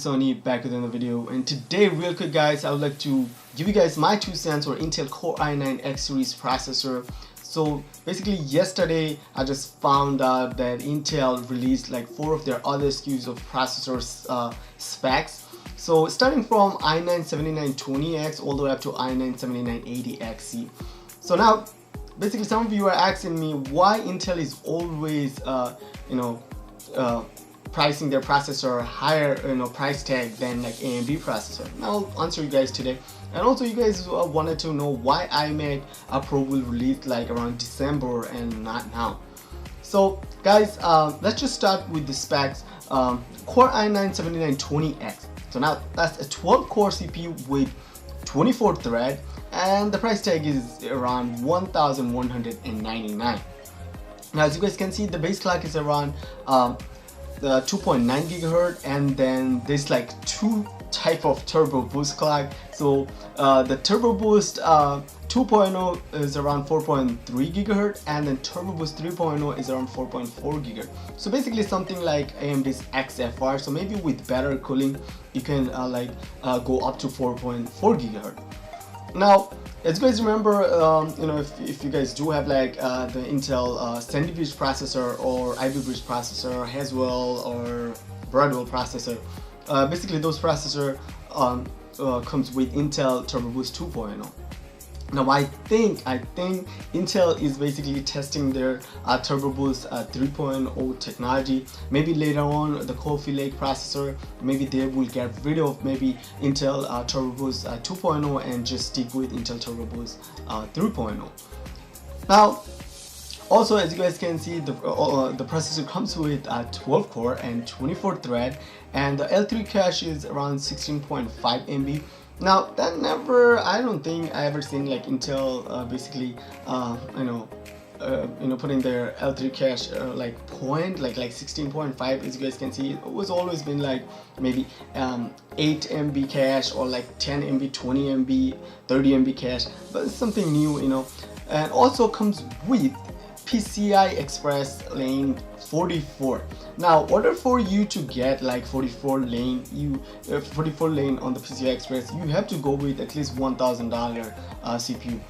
Sony back with another video, and today real quick guys I would like to give you guys my 2 cents for Intel Core i9 X series processor. So basically yesterday I just found out that Intel released like 4 of their other SKUs of processor specs. So starting from i9-7920X all the way up to i9-7980XE. So now basically some of you are asking me why Intel is always pricing their processor higher price tag than like AMD processor. Now I'll answer you guys today. And also you guys wanted to know why iMac Pro will release like around December and not now. So guys, let's just start with the specs. Core i9-7920X. So now that's a 12 core CPU with 24 thread, and the price tag is around $1,199. Now as you guys can see, the base clock is around the 2.9 gigahertz, and then there's like 2 type of turbo boost clock. So the turbo boost 2.0 is around 4.3 gigahertz, and then turbo boost 3.0 is around 4.4 gigahertz. So basically something like AMD's XFR. So maybe with better cooling you can go up to 4.4 gigahertz. Now as you guys remember, if you guys do have like the Intel Sandy Bridge processor or Ivy Bridge processor, Haswell or Broadwell processor, basically those processor comes with Intel Turbo Boost 2.0. Now I think Intel is basically testing their Turbo Boost 3.0 technology. Maybe later on the Coffee Lake processor, maybe they will get rid of maybe Intel Turbo Boost 2.0 and just stick with Intel Turbo Boost 3.0. Now also as you guys can see, the processor comes with 12 core and 24 thread, and the L3 cache is around 16.5 MB. Now that I don't think I ever seen like Intel putting their L3 cache like 16.5. As you guys can see, it was always been like maybe 8 MB cache or like 10 MB, 20 MB, 30 MB cache, but it's something new, and also comes with PCI Express lane 44. Now in order for you to get like 44 lane on the PCI Express, you have to go with at least $1,000 CPU.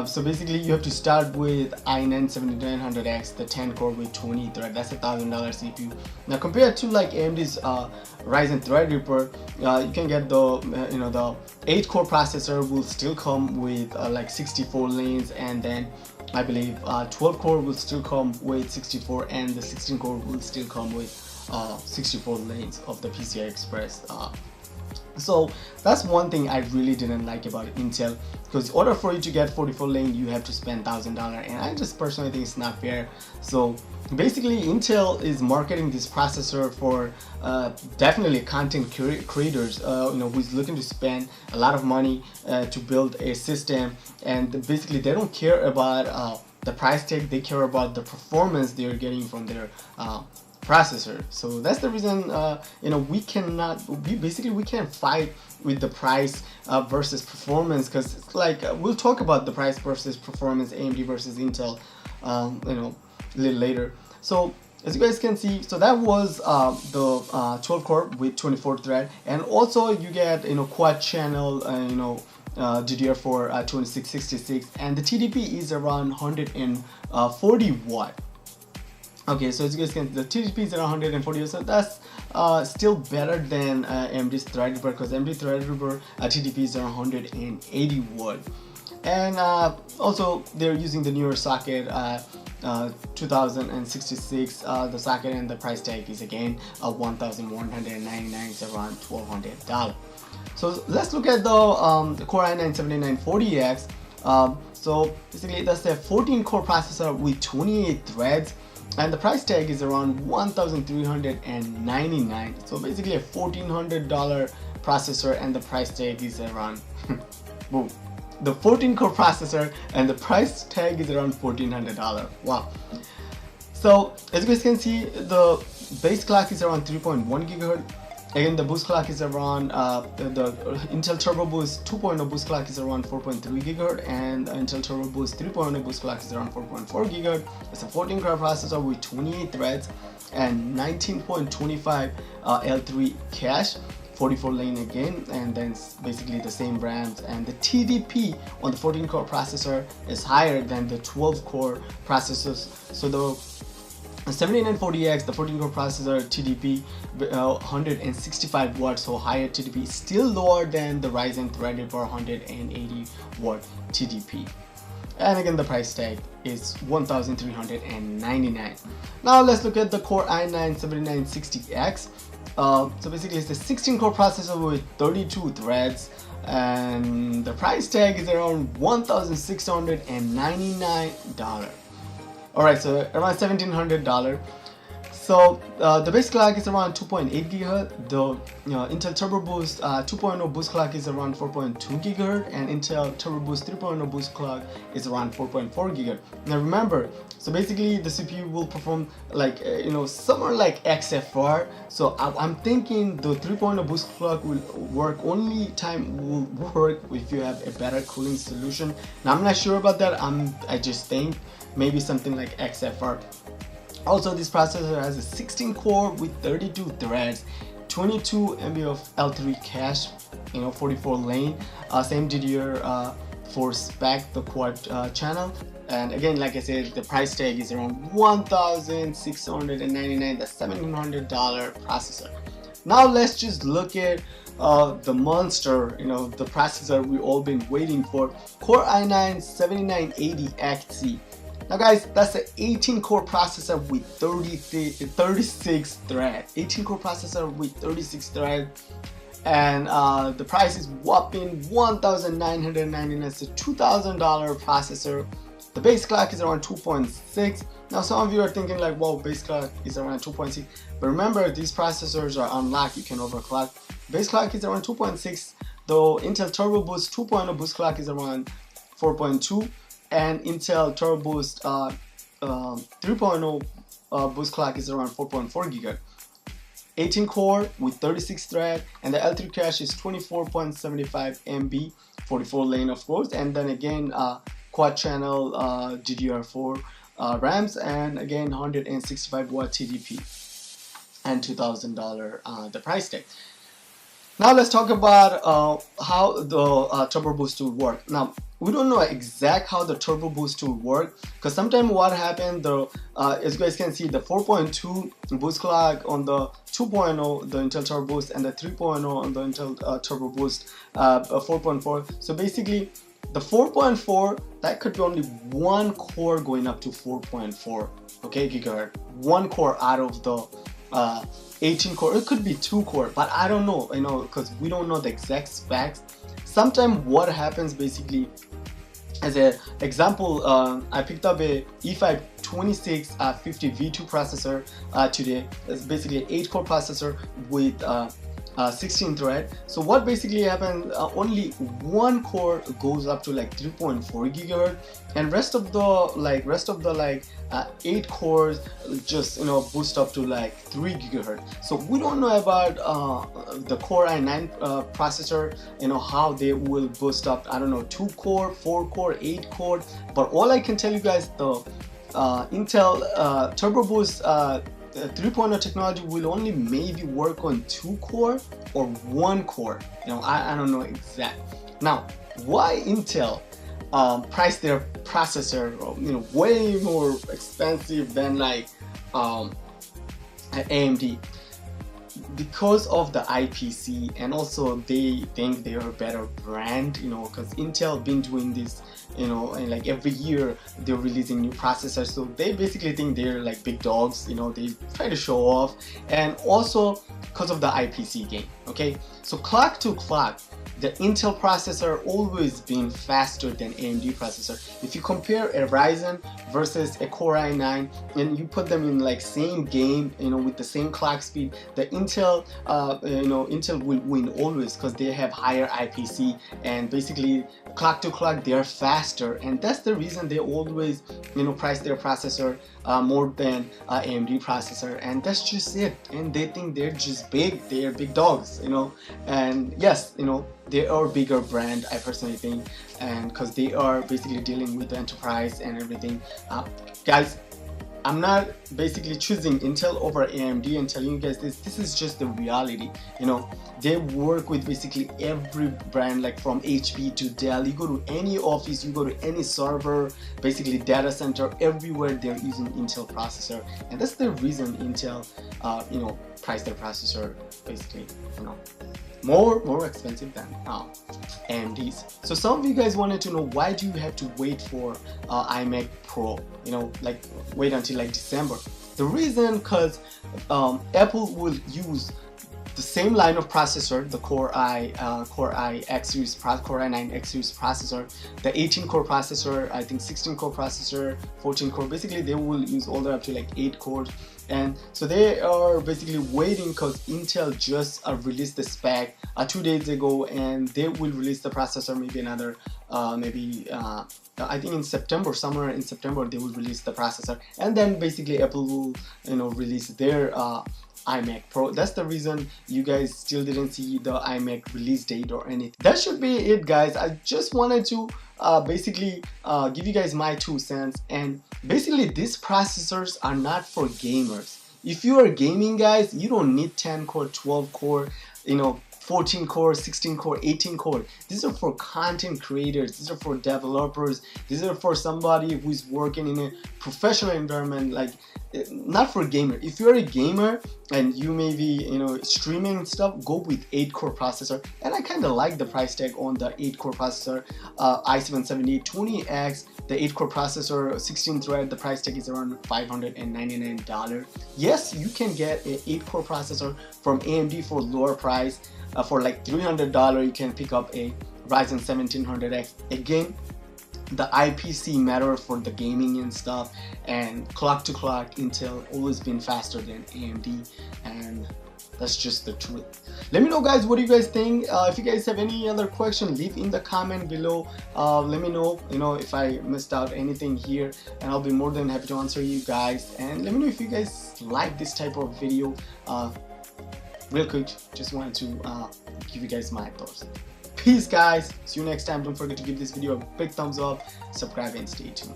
So basically you have to start with i9-7900X, the 10 core with 20 thread. That's $1,000 CPU. Now compared to like AMD's Ryzen Threadripper, you can get the the 8 core processor will still come with like 64 lanes, and then I believe 12 core will still come with 64, and the 16 core will still come with 64 lanes of the PCI Express. So that's one thing I really didn't like about Intel, because in order for you to get 44 lane you have to spend $1,000, and I just personally think it's not fair. So basically Intel is marketing this processor for definitely content creators who's looking to spend a lot of money to build a system, and basically they don't care about the price tag, they care about the performance they're getting from their processor. So that's the reason we can't fight with the price versus performance, because it's like we'll talk about the price versus performance, AMD versus Intel a little later. So as you guys can see, so that was the 12 core with 24 thread, and also you get quad channel DDR4 2666, and the TDP is around 140 watt. Okay, so as you guys can see, the TDP is around 140, so that's still better than AMD's Threadripper, because AMD Threadripper TDP is around 180 watt. And also they're using the newer socket 2066 the socket, and the price tag is again $1,199, it's around $1,200. So let's look at the Core i9-7940X. So basically that's a 14 core processor with 28 threads, and the price tag is around $1,399. So basically a $1,400 processor, and the price tag is around boom, the 14 core processor and the price tag is around $1,400. Wow. So as you guys can see, the base clock is around 3.1 gigahertz. Again, the boost clock is around the Intel Turbo Boost 2.0 boost clock is around 4.3 gigahertz, and Intel Turbo Boost 3.0 boost clock is around 4.4 gigahertz. It's a 14 core processor with 28 threads and 19.25 L3 cache. 44 lane again, and then basically the same RAMs, and the TDP on the 14 core processor is higher than the 12 core processors. So the 7940X, the 14 core processor TDP 165 watts, so higher TDP, still lower than the Ryzen Threadripper 180 watt TDP. And again, the price tag is $1,399. Now let's look at the Core i9-7960X. So basically it's the 16 core processor with 32 threads, and the price tag is around $1,699. Alright, so around $1,700. So the base clock is around 2.8 GHz. The Intel Turbo Boost 2.0 boost clock is around 4.2 GHz, and Intel Turbo Boost 3.0 boost clock is around 4.4 GHz. Now remember, so basically the CPU will perform like somewhere like XFR. So I'm thinking the 3.0 boost clock will work, only time will work if you have a better cooling solution. Now I'm not sure about that. I just think maybe something like XFR. Also, this processor has a 16 core with 32 threads, 22 MB of L3 cache, 44 lane, same DDR4 spec, the quad channel. And again, like I said, the price tag is around $1,699, the $1,700 processor. Now let's just look at the monster, the processor we all been waiting for, Core i9-7980XE. Now guys, that's an 18 core processor with 36 threads. 18 core processor with 36 threads, and the price is whopping $1,999. It's a $2,000 processor. The base clock is around 2.6. Now some of you are thinking like, wow, base clock is around 2.6, but remember, these processors are unlocked, you can overclock. Base clock is around 2.6, though Intel Turbo Boost 2.0 boost clock is around 4.2, and Intel Turbo Boost 3.0 boost clock is around 4.4 GHz. 18 core with 36 thread, and the L3 cache is 24.75 MB, 44 lane of course, and then again quad channel DDR4 RAMs, and again 165 watt TDP, and $2,000 the price tag. Now let's talk about how the Turbo Boost will work. Now we don't know exact how the Turbo Boost will work, because sometimes what happened, as you guys can see, the 4.2 boost clock on the 2.0, the Intel Turbo Boost, and the 3.0 on the Intel Turbo Boost 4.4. So basically the 4.4, that could be only one core going up to 4.4 gigahertz, one core out of the 18 core. It could be 2 core, but I don't know, because we don't know the exact specs. Sometimes what happens, basically, as an example, I picked up a E5 2650 V2 processor today. It's basically an 8 core processor with 16 thread. So what basically happened, only one core goes up to like 3.4 gigahertz, and rest of the 8 cores just boost up to like 3 gigahertz. So we don't know about the Core i9 processor, how they will boost up, I don't know, 2 core, 4 core, 8 core. But all I can tell you guys, the Intel Turbo Boost 3.0 technology will only maybe work on 2 core or 1 core. I don't know exact. Now, why Intel price their processor way more expensive than like AMD? Because of the IPC, and also they think they are a better brand, because Intel been doing this, and like every year they're releasing new processors, so they basically think they're like big dogs, they try to show off, and also because of the IPC game. Okay, so clock to clock, the Intel processor always been faster than AMD processor. If you compare a Ryzen versus a Core i9 and you put them in like same game, with the same clock speed, the Intel Intel will win always, because they have higher IPC, and basically clock to clock they are faster, and that's the reason they always price their processor more than AMD processor, and that's just it. And they think they're just big, they're big dogs, and yes, they are a bigger brand, I personally think, and because they are basically dealing with the enterprise and everything. Guys, I'm not basically choosing Intel over AMD and telling you guys this is just the reality. You know, they work with basically every brand, like from HP to Dell. You go to any office, you go to any server, basically data center, everywhere they're using Intel processor, and that's the reason Intel you know, price their processor basically, you know, more expensive than AMD's. So some of you guys wanted to know, why do you have to wait for iMac Pro, you know, like wait until like December? The reason, because Apple will use the same line of processor, the Core i9 X series processor, the 18 core processor, I think 16 core processor, 14 core. Basically they will use all the way up to like 8 cores. And so they are basically waiting because Intel just released the spec 2 days ago, and they will release the processor maybe another I think in September, somewhere in September they will release the processor, and then basically Apple will, you know, release their iMac Pro. That's the reason you guys still didn't see the iMac release date or anything. That should be it, guys. I just wanted to basically give you guys my 2 cents. And basically these processors are not for gamers. If you are gaming, guys, you don't need 10 core, 12 core, you know, 14 core, 16 core, 18 core. These are for content creators, these are for developers, these are for somebody who's working in a professional environment, like not for gamer. If you're a gamer and you may be, you know, streaming and stuff, go with 8 core processor. And I kind of like the price tag on the 8 core processor, i7-7820X, the 8 core processor, 16 thread. The price tag is around $599. Yes, you can get an 8 core processor from AMD for lower price. For like $300 you can pick up a Ryzen 1700X. Again, the IPC matter for the gaming and stuff, and clock to clock Intel always been faster than AMD, and that's just the truth. Let me know, guys, what do you guys think? If you guys have any other question, leave in the comment below. Let me know, you know, if I missed out anything here, and I'll be more than happy to answer you guys. And let me know if you guys like this type of video. Real quick, just wanted to give you guys my thoughts. Peace, guys. See you next time. Don't forget to give this video a big thumbs up, subscribe, and stay tuned.